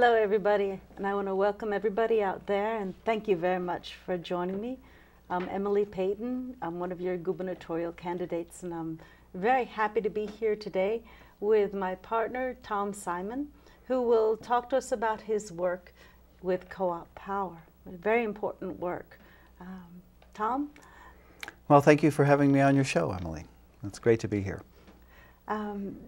Hello, everybody, and I want to welcome everybody out there, and thank you very much for joining me. I'm Emily Peyton. I'm one of your gubernatorial candidates, and I'm very happy to be here today with my partner, Tom Simon, who will talk to us about his work with Co-op Power, very important work. Tom? Well, thank you for having me on your show, Emily. It's great to be here.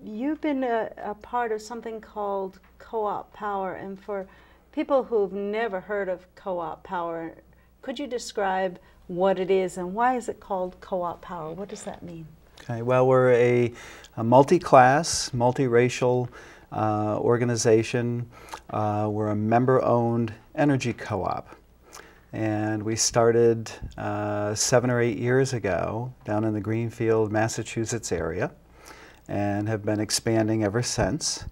You've been a part of something called Co-op Power, and for people who've never heard of Co-op Power, could you describe what it is and why is it called Co-op Power? What does that mean? Okay, well, we're a multi-class, multiracial organization. We're a member-owned energy co-op. And we started 7 or 8 years ago down in the Greenfield, Massachusetts area, and have been expanding ever since.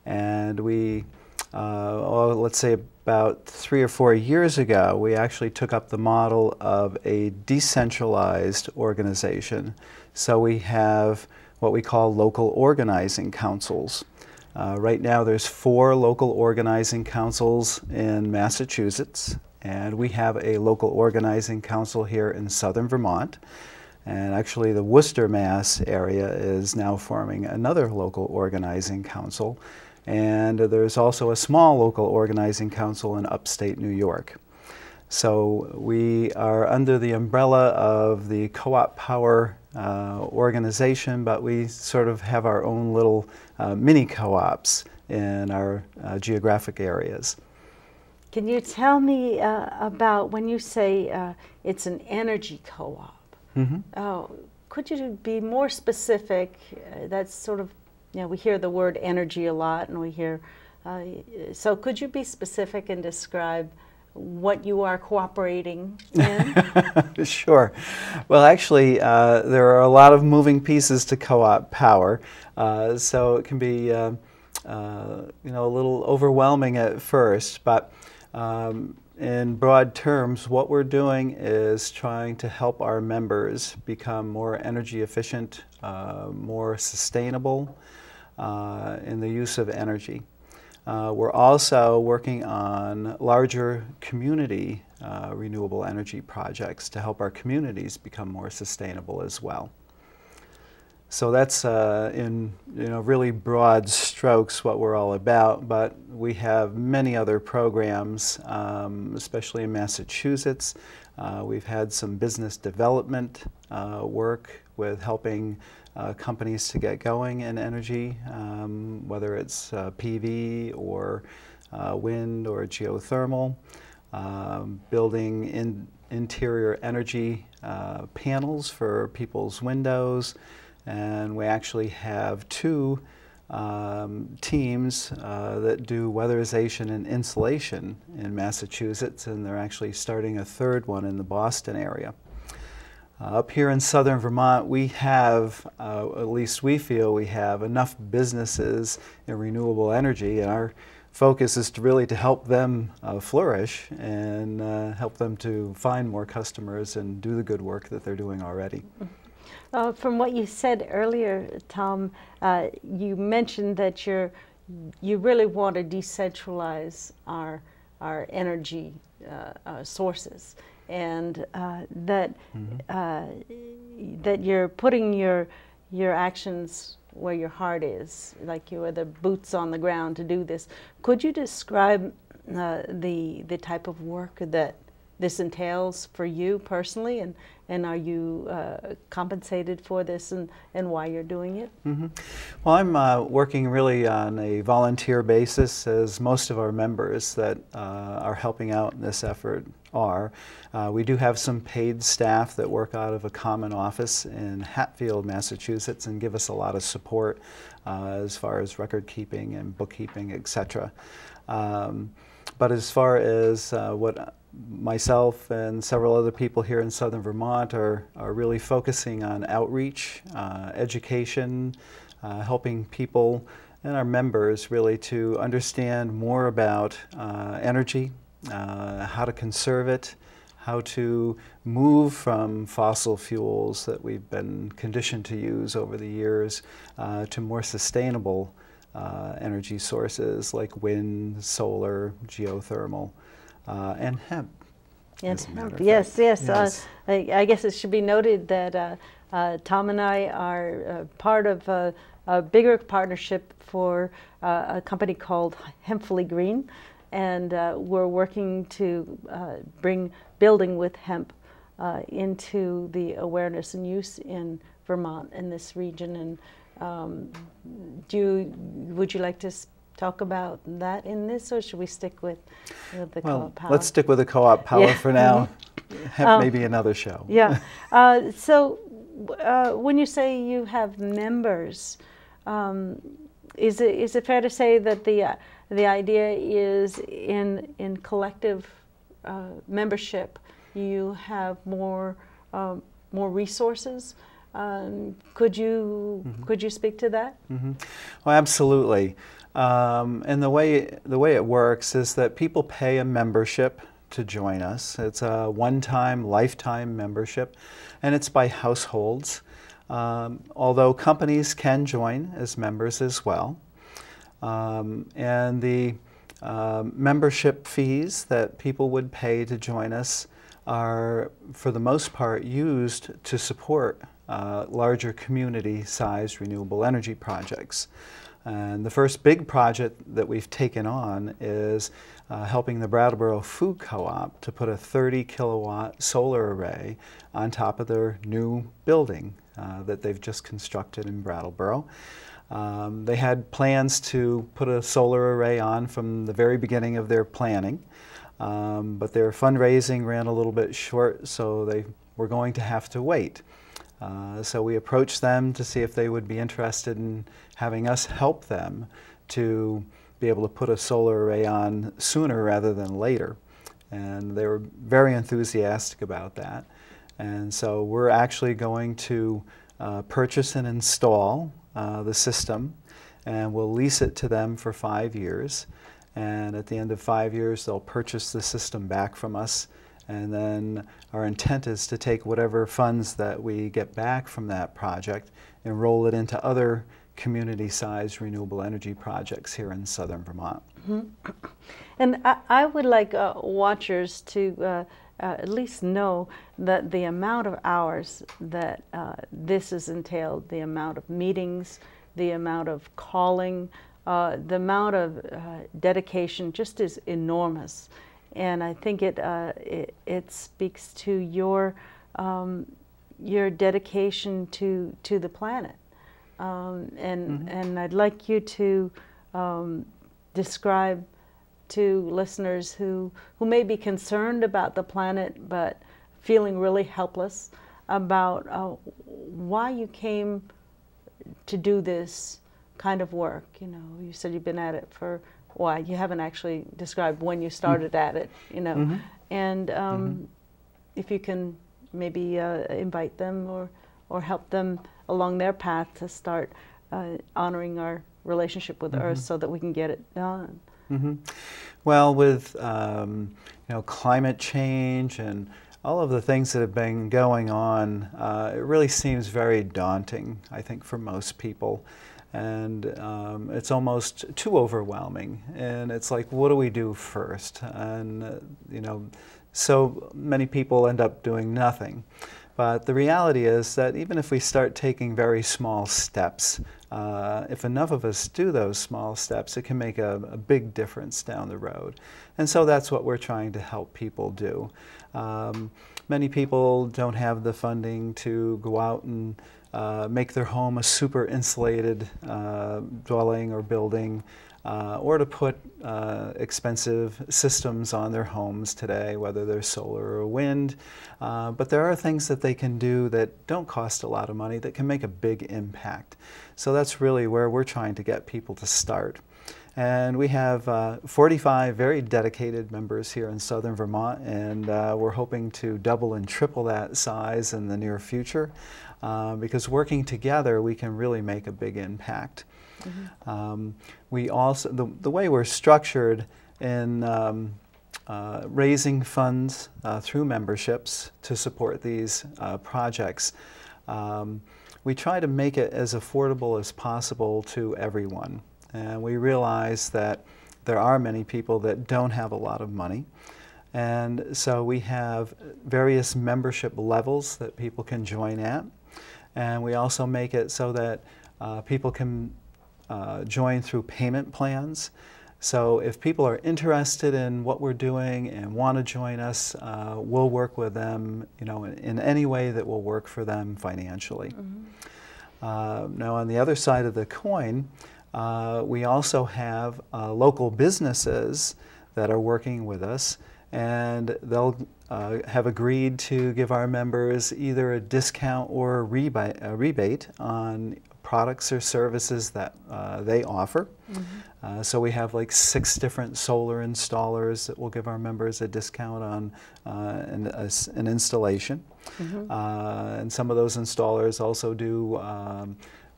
And we, let's say about 3 or 4 years ago, we actually took up the model of a decentralized organization. So we have what we call local organizing councils. Right now there's 4 local organizing councils in Massachusetts, and we have a local organizing council here in southern Vermont. And actually the Worcester, Mass area is now forming another local organizing council. And there's also a small local organizing council in upstate New York. So we are under the umbrella of the Co-op Power organization, but we sort of have our own little mini co-ops in our geographic areas. Can you tell me about when you say it's an energy co-op? Mm-hmm. Could you be more specific? That's sort of, you know, we hear the word energy a lot, and we hear, so could you be specific and describe what you are cooperating in? Sure. Well, actually, there are a lot of moving pieces to Co-op Power, so it can be, you know, a little overwhelming at first, but in broad terms, what we're doing is trying to help our members become more energy efficient, more sustainable in the use of energy. We're also working on larger community renewable energy projects to help our communities become more sustainable as well. So that's in really broad strokes what we're all about, but we have many other programs, especially in Massachusetts. We've had some business development work with helping companies to get going in energy, whether it's PV or wind or geothermal, building interior energy panels for people's windows. And we actually have 2 teams that do weatherization and insulation in Massachusetts, and they're actually starting a 3rd one in the Boston area. Up here in southern Vermont, we have, at least we feel we have enough businesses in renewable energy, and our focus is really to help them flourish and help them to find more customers and do the good work that they're doing already. From what you said earlier, Tom, you mentioned that you really want to decentralize our energy sources, and that that you're putting your actions where your heart is, like you are the boots on the ground to do this. Could you describe the type of work that this entails for you personally, and are you compensated for this, and why you're doing it? Mm-hmm. Well, I'm working really on a volunteer basis, as most of our members that are helping out in this effort are. We do have some paid staff that work out of a common office in Hatfield, Massachusetts, and give us a lot of support as far as record keeping and bookkeeping, etc. But as far as what myself and several other people here in southern Vermont are really focusing on outreach, education, helping people and our members really to understand more about energy, how to conserve it, how to move from fossil fuels that we've been conditioned to use over the years to more sustainable energy sources like wind, solar, geothermal, and hemp. And hemp, yes, yes. Yes. I guess it should be noted that Tom and I are part of a bigger partnership for a company called Hempfully Green, and we're working to bring building with hemp into the awareness and use in Vermont, in this region. And would you like to talk about that in this, or should we stick with the co-op power? Let's stick with the co-op power for now. Hemp maybe another show. Yeah. So when you say you have members, is it fair to say that the idea is in collective membership you have more resources? Could you speak to that? Well, absolutely. And the way it works is that people pay a membership to join us. It's a one-time, lifetime membership, and it's by households. Although companies can join as members as well. And the membership fees that people would pay to join us are, for the most part, used to support larger community-sized renewable energy projects. And the first big project that we've taken on is helping the Brattleboro Food Co-op to put a 30-kilowatt solar array on top of their new building that they've just constructed in Brattleboro. They had plans to put a solar array on from the very beginning of their planning, but their fundraising ran a little bit short, so they were going to have to wait. So we approached them to see if they would be interested in having us help them to be able to put a solar array on sooner rather than later. And they were very enthusiastic about that. And so we're actually going to purchase and install the system, and we'll lease it to them for 5 years. And at the end of 5 years, they'll purchase the system back from us. And then our intent is to take whatever funds that we get back from that project and roll it into other community-sized renewable energy projects here in southern Vermont. And I would like watchers to at least know that the amount of hours that this has entailed, the amount of meetings, the amount of calling, the amount of dedication just is enormous. And I think it speaks to your dedication to the planet. And I'd like you to describe to listeners who may be concerned about the planet but feeling really helpless about why you came to do this kind of work. You know, you said you've been at it for why you haven't actually described when you started at it, you know, and if you can maybe invite them or help them along their path to start honoring our relationship with Earth so that we can get it done. Well, with you know, climate change and all of the things that have been going on, it really seems very daunting, I think, for most people. And it's almost too overwhelming. And it's like, what do we do first? And, you know, so many people end up doing nothing. But the reality is that even if we start taking very small steps, if enough of us do those small steps, it can make a big difference down the road. And so that's what we're trying to help people do. Many people don't have the funding to go out and make their home a super insulated dwelling or building, or to put expensive systems on their homes today, whether they're solar or wind. But there are things that they can do that don't cost a lot of money that can make a big impact. So that's really where we're trying to get people to start. And we have 45 very dedicated members here in southern Vermont, and we're hoping to double and triple that size in the near future, because working together we can really make a big impact. We also, the way we're structured in raising funds through memberships to support these projects, we try to make it as affordable as possible to everyone. And we realize that there are many people that don't have a lot of money. And so we have various membership levels that people can join at. And we also make it so that people can join through payment plans. So if people are interested in what we're doing and want to join us, we'll work with them, in any way that will work for them financially. Now, on the other side of the coin, we also have local businesses that are working with us, and they'll have agreed to give our members either a discount or a rebate on products or services that they offer. So we have like 6 different solar installers that will give our members a discount on an installation. And some of those installers also do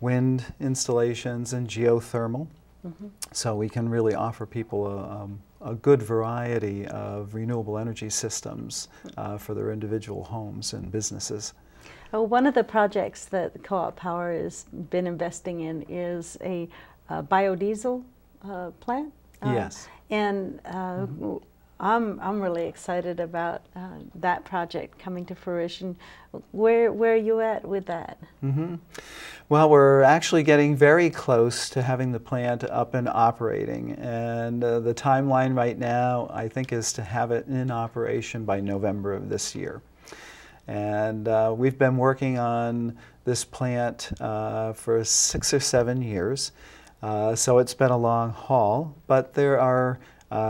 wind installations and geothermal. So we can really offer people a good variety of renewable energy systems for their individual homes and businesses. One of the projects that Co-op Power has been investing in is a biodiesel plant. Yes. And I'm really excited about that project coming to fruition. Where are you at with that? Well, we're actually getting very close to having the plant up and operating, and the timeline right now, I think, is to have it in operation by November of this year. And we've been working on this plant for 6 or 7 years, so it's been a long haul, but there are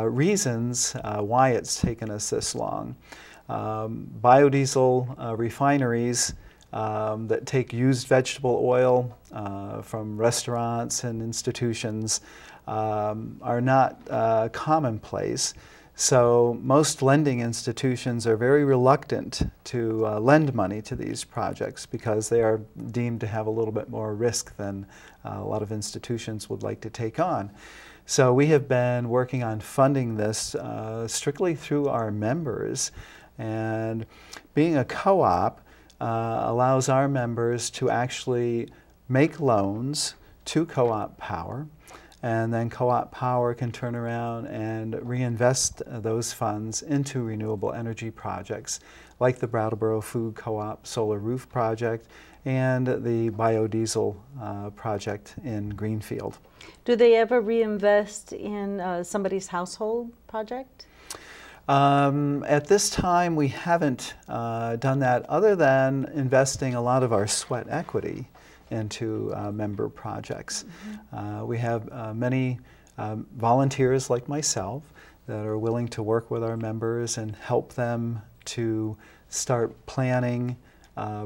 reasons why it's taken us this long. Biodiesel refineries that take used vegetable oil from restaurants and institutions are not commonplace. So most lending institutions are very reluctant to lend money to these projects because they are deemed to have a little bit more risk than a lot of institutions would like to take on. So we have been working on funding this strictly through our members, and being a co-op allows our members to actually make loans to Co-op Power, and then Co-op Power can turn around and reinvest those funds into renewable energy projects like the Brattleboro Food Co-op Solar Roof Project and the biodiesel project in Greenfield. Do they ever reinvest in somebody's household project? At this time, we haven't done that, other than investing a lot of our sweat equity into member projects. We have many volunteers like myself that are willing to work with our members and help them to start planning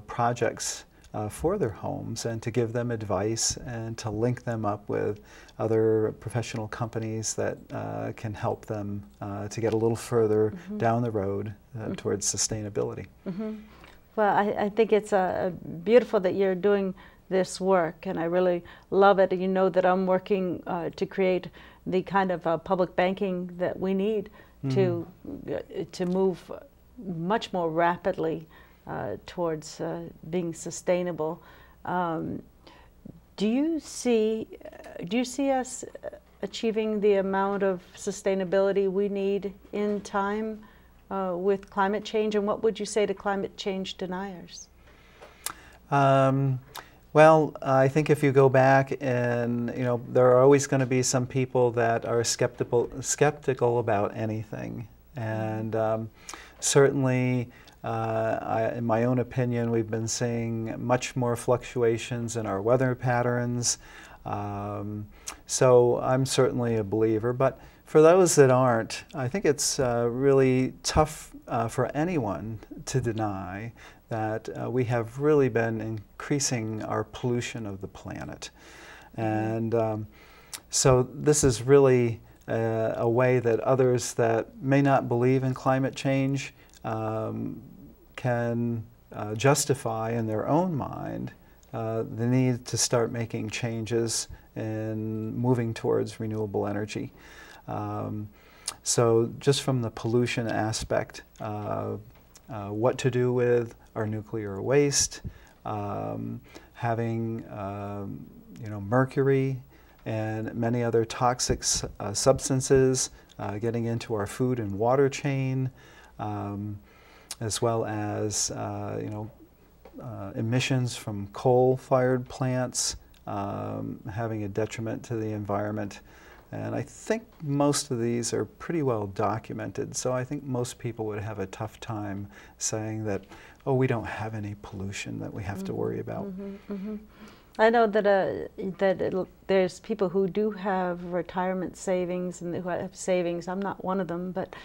projects for their homes, and to give them advice and to link them up with other professional companies that can help them to get a little further down the road towards sustainability. Well, I think it's beautiful that you're doing this work, and I really love it. You know that I'm working to create the kind of public banking that we need to move much more rapidly towards being sustainable. Do you see us achieving the amount of sustainability we need in time with climate change? And what would you say to climate change deniers? Well, I think if you go back, and there are always going to be some people that are skeptical about anything, and certainly, in my own opinion, we've been seeing much more fluctuations in our weather patterns. So I'm certainly a believer, but for those that aren't, I think it's really tough for anyone to deny that we have really been increasing our pollution of the planet. And so this is really a way that others that may not believe in climate change can justify in their own mind the need to start making changes and moving towards renewable energy. So just from the pollution aspect, what to do with our nuclear waste, having mercury and many other toxic substances getting into our food and water chain, as well as emissions from coal-fired plants having a detriment to the environment. And I think most of these are pretty well documented, so I think most people would have a tough time saying that, oh, we don't have any pollution that we have to worry about. I know that there's people who do have retirement savings and who have savings. I'm not one of them, but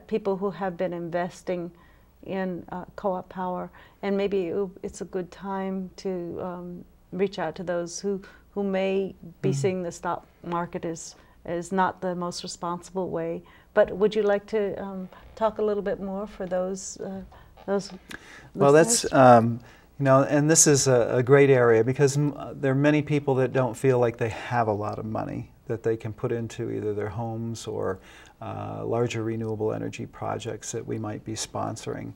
people who have been investing in co-op power, and maybe it's a good time to reach out to those who may be seeing the stock market as not the most responsible way. But would you like to talk a little bit more for those Well, listeners? that's and this is a great area because there are many people that don't feel like they have a lot of money that they can put into either their homes or larger renewable energy projects that we might be sponsoring.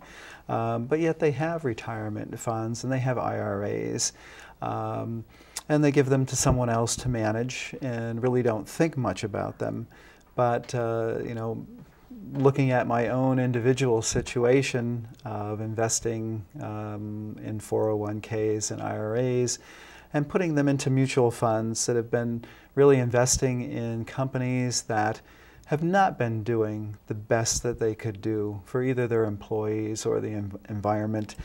But yet they have retirement funds and they have IRAs. And they give them to someone else to manage and really don't think much about them. But, looking at my own individual situation of investing in 401ks and IRAs and putting them into mutual funds that have been really investing in companies that have not been doing the best that they could do for either their employees or the environment.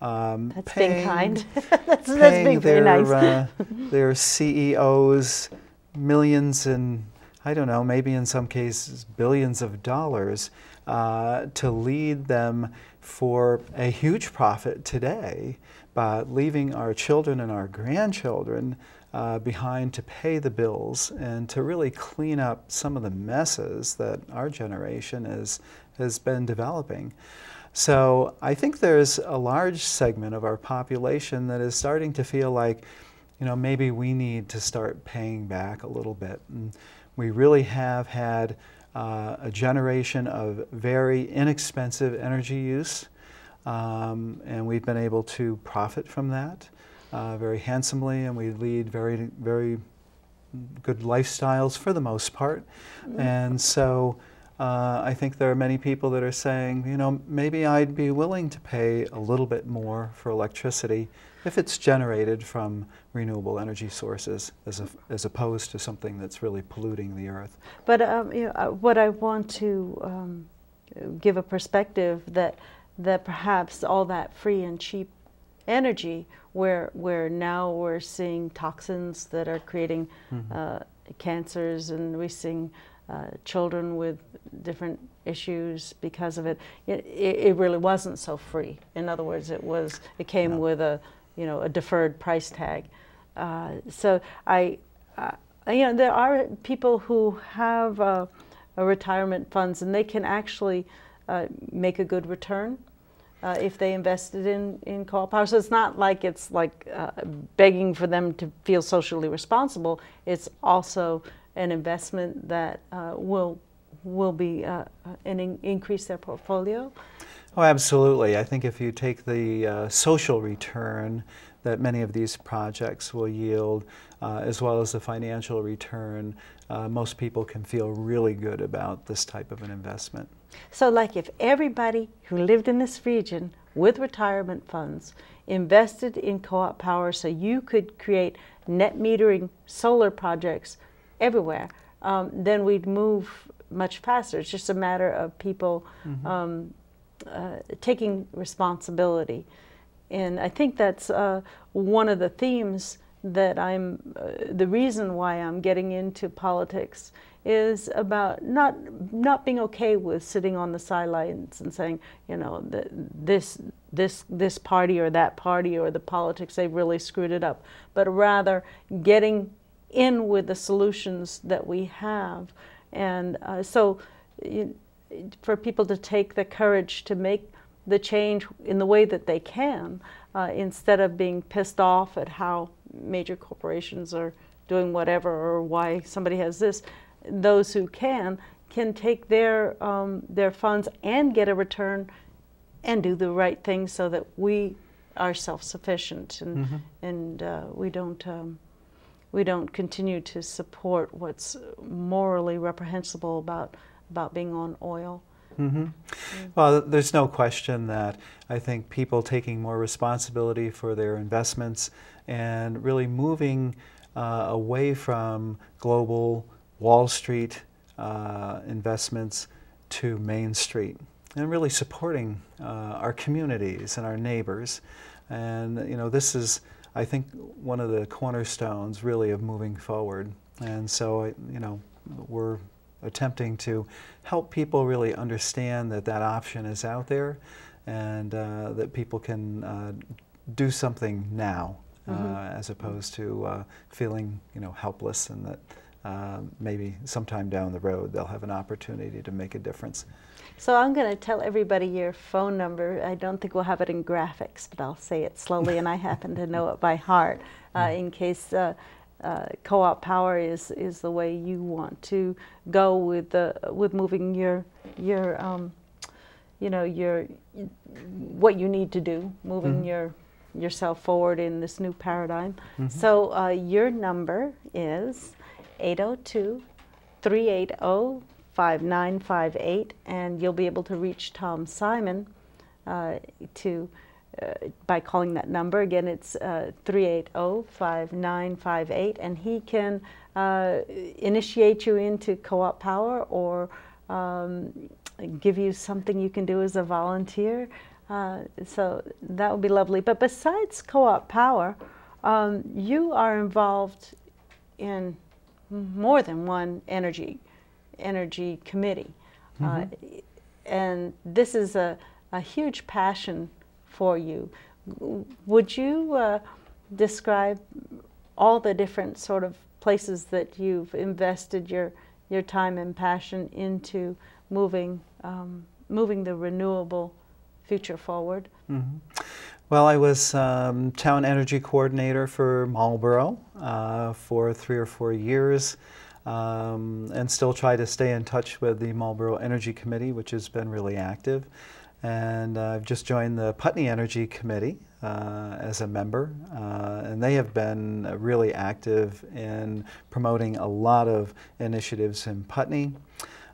That's being kind. that's paying being very nice. Their CEOs millions and, I don't know, maybe in some cases billions of dollars to lead them for a huge profit today, but leaving our children and our grandchildren behind to pay the bills and to really clean up some of the messes that our generation has been developing. So I think there's a large segment of our population that is starting to feel like, maybe we need to start paying back a little bit. And we really have had a generation of very inexpensive energy use, and we've been able to profit from that very handsomely, and we lead very, very good lifestyles for the most part. And so I think there are many people that are saying, maybe I'd be willing to pay a little bit more for electricity if it's generated from renewable energy sources as opposed to something that's really polluting the earth. But what I want to give a perspective that perhaps all that free and cheap energy, where now we're seeing toxins that are creating cancers, and we're seeing children with different issues because of it. It really wasn't so free. In other words, it came with a deferred price tag. So there are people who have a retirement funds, and they can actually make a good return if they invested in co-op power. So it's not like it's like begging for them to feel socially responsible. It's also an investment that will be increase their portfolio. Oh, absolutely. I think if you take the social return that many of these projects will yield, as well as the financial return, most people can feel really good about this type of an investment. So like if everybody who lived in this region with retirement funds invested in co-op power so you could create net metering solar projects everywhere, then we'd move much faster. It's just a matter of people taking responsibility. And I think that's one of the themes that the reason why I'm getting into politics is about not being okay with sitting on the sidelines and saying, this party or that party or the politics, they've really screwed it up, but rather getting in with the solutions that we have. And so for people to take the courage to make the change in the way that they can, instead of being pissed off at how major corporations are doing whatever or why somebody has this, those who can take their funds and get a return and do the right thing so that we are self-sufficient and we don't we don't continue to support what's morally reprehensible about being on oil. Mm-hmm. Well, there's no question that I think people taking more responsibility for their investments and really moving away from global Wall Street investments to Main Street, and really supporting our communities and our neighbors. And you know, this is, I think, one of the cornerstones really of moving forward. And so, you know, we're attempting to help people really understand that that option is out there, and that people can do something now, as opposed to feeling, you know, helpless, and that maybe sometime down the road they'll have an opportunity to make a difference. So I'm going to tell everybody your phone number. I don't think we'll have it in graphics, but I'll say it slowly, and I happen to know it by heart, in case Co-op Power is the way you want to go with moving your you know, what you need to do, moving yourself forward in this new paradigm. So your number is 802-380-5958, and you'll be able to reach Tom Simon by calling that number. Again, it's 380-5958, and he can initiate you into Co-op Power, or give you something you can do as a volunteer. So that would be lovely. But besides Co-op Power, you are involved in more than one energy committee. And this is a huge passion for you. Would you describe all the different sort of places that you've invested your time and passion into moving the renewable future forward? Well, I was town energy coordinator for Marlboro for 3 or 4 years, and still try to stay in touch with the Marlboro Energy Committee, which has been really active. And I've just joined the Putney Energy Committee as a member, and they have been really active in promoting a lot of initiatives in Putney.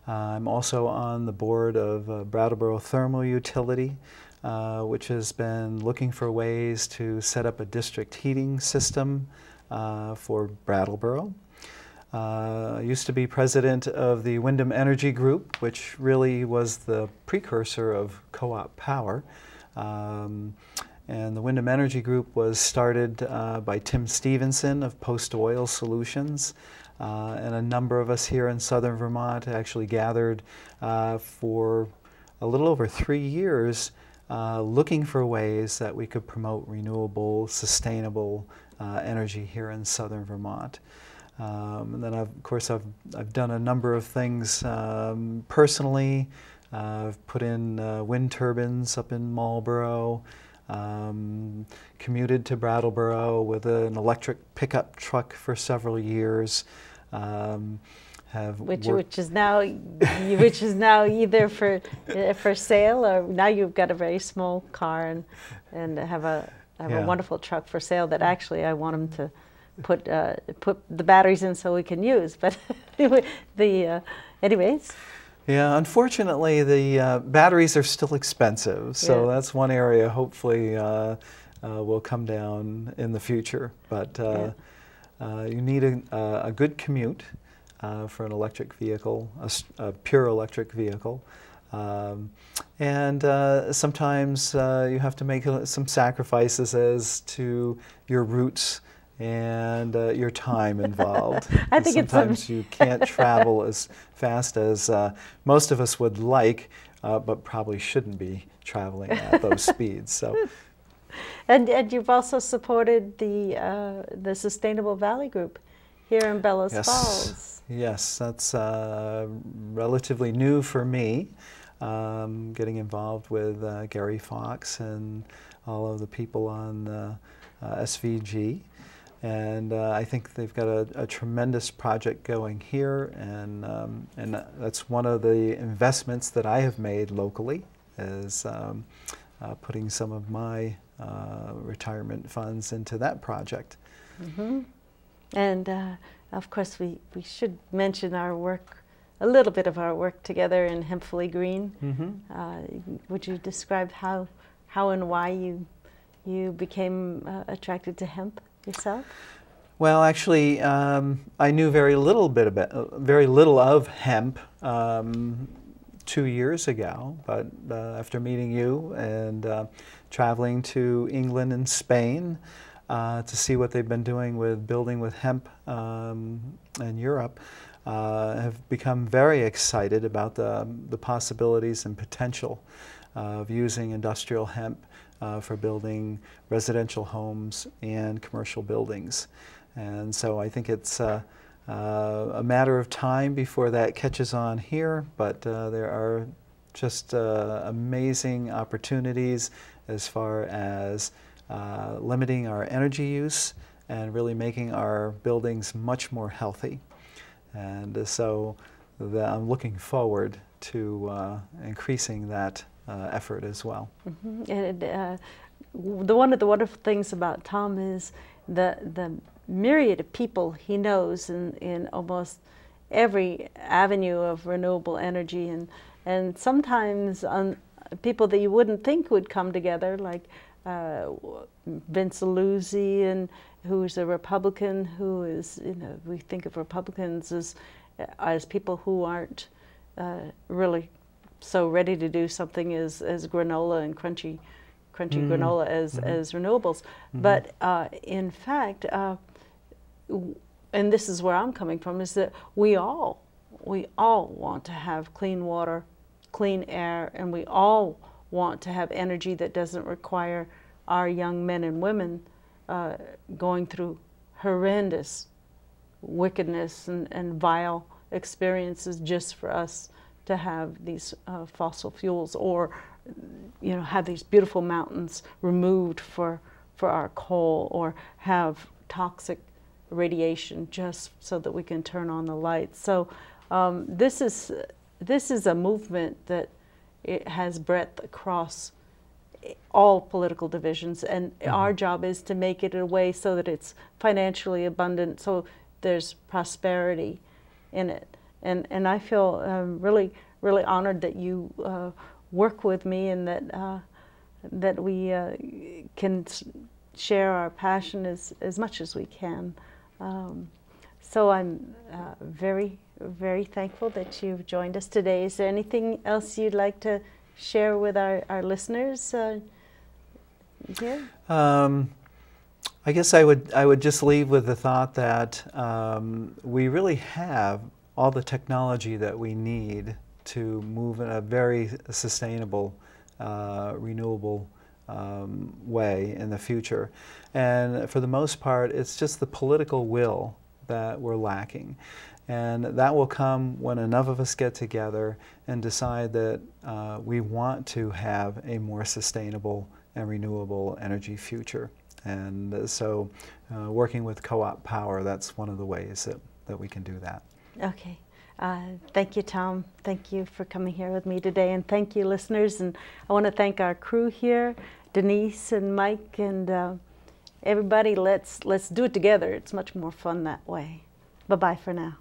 I'm also on the board of Brattleboro Thermal Utility, which has been looking for ways to set up a district heating system for Brattleboro. I used to be president of the Wyndham Energy Group, which really was the precursor of Co-op Power. And the Wyndham Energy Group was started by Tim Stevenson of Post Oil Solutions. And a number of us here in southern Vermont actually gathered for a little over 3 years looking for ways that we could promote renewable, sustainable energy here in southern Vermont. And then, of course, I've done a number of things personally. I've put in wind turbines up in Marlboro, commuted to Brattleboro with an electric pickup truck for several years. Which is now either for sale, or now you've got a very small car and have a wonderful truck for sale that actually I want them to put the batteries in so we can use. But anyways. Yeah, unfortunately the batteries are still expensive, so that's one area hopefully will come down in the future. But you need a good commute for an electric vehicle, a pure electric vehicle. And sometimes you have to make some sacrifices as to your routes and your time involved. I think sometimes you can't travel as fast as most of us would like, but probably shouldn't be traveling at those speeds. So. And you've also supported the Sustainable Valley Group here in Bellows Falls. Yes, that's relatively new for me, getting involved with Gary Fox and all of the people on SVG. And I think they've got a tremendous project going here, and that's one of the investments that I have made locally, is putting some of my retirement funds into that project. And of course, we should mention our work, a little bit of our work together in Hempfully Green. Would you describe how and why you became attracted to hemp yourself? Well, actually, I knew very little of hemp 2 years ago, but after meeting you and traveling to England and Spain to see what they've been doing with building with hemp in Europe, have become very excited about the possibilities and potential of using industrial hemp for building residential homes and commercial buildings. And so I think it's a matter of time before that catches on here, but there are just amazing opportunities as far as limiting our energy use and really making our buildings much more healthy. And so I'm looking forward to increasing that effort as well. And one of the wonderful things about Tom is the myriad of people he knows in almost every avenue of renewable energy, and sometimes people that you wouldn't think would come together, like Vince Luzzi, and who's a Republican, who is, we think of Republicans as people who aren't really so ready to do something as granola and crunchy granola as renewables. But in fact, and this is where I'm coming from, is that we all want to have clean water, clean air, and we all want to have energy that doesn't require our young men and women going through horrendous wickedness and vile experiences just for us to have these fossil fuels, or have these beautiful mountains removed for our coal, or have toxic radiation just so that we can turn on the lights. So this is a movement that it has breadth across all political divisions, and our job is to make it a way so that it's financially abundant, so there's prosperity in it. And I feel really honored that you work with me, and that we can share our passion as much as we can. So I'm very thankful that you've joined us today. Is there anything else you'd like to share with our listeners here? I guess I would just leave with the thought that we really have all the technology that we need to move in a very sustainable, renewable way in the future. And for the most part, it's just the political will that we're lacking. And that will come when enough of us get together and decide that we want to have a more sustainable and renewable energy future. And so working with Co-op Power, that's one of the ways that we can do that. Okay. Thank you, Tom. Thank you for coming here with me today, and thank you, listeners. And I want to thank our crew here, Denise and Mike, and everybody. Let's do it together. It's much more fun that way. Bye-bye for now.